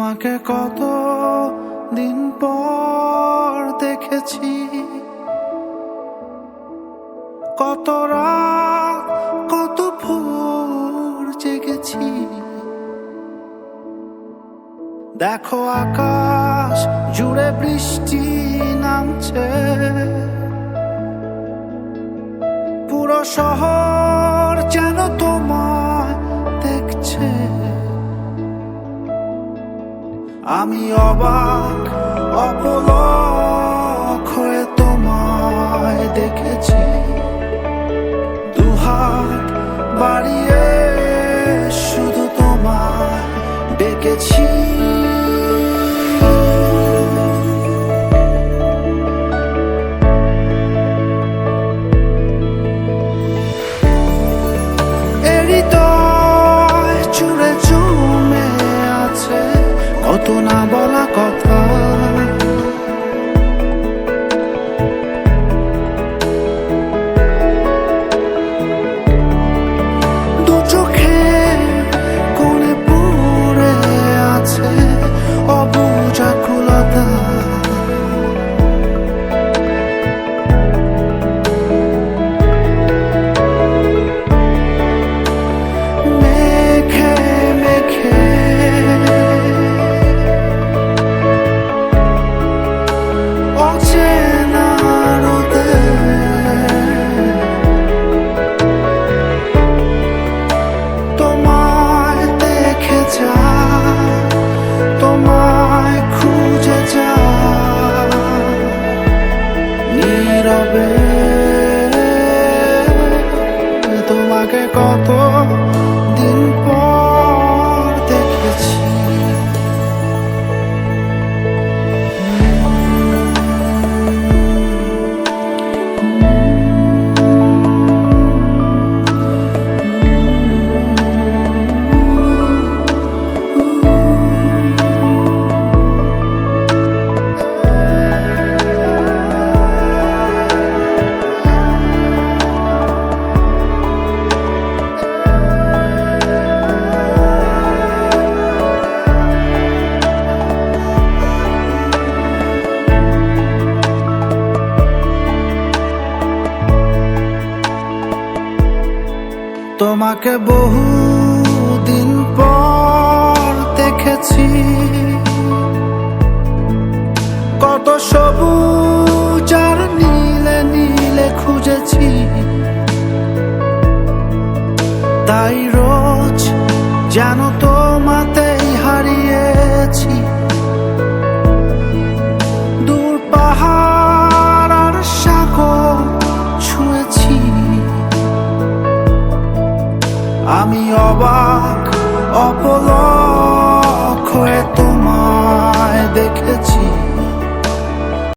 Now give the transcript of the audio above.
তোমাকে কত দিন পর দেখেছি, কত রাত কত ভোর জেগেছি। দেখো আকাশ জুড়ে বৃষ্টি নামছে, পুরো শহর যেন তোমায় দেখছে। আমি অবাক অপলক হয়ে তোমায় দেখেছি, দুহাত বাড়িয়ে শুধু তোমায় ডেকেছি। জুড়ে জমে আছে কত না বলা কথা, দু চোখে কোণে পড়ে আছে অবুঝ আকুলতা। তোমাকে কত দিন পর দেখেছি, তোমাকে বহু দিন পর দেখেছি, কত সবুজ আর নীলে নীলে খুঁজেছি। তাই রোজ যেন তোমাতেই হারিয়েছি, দূর পাহাড় আর সাগর ছুঁয়েছি। আমি অবাক অপলক হয়ে তোমায় দেখেছি।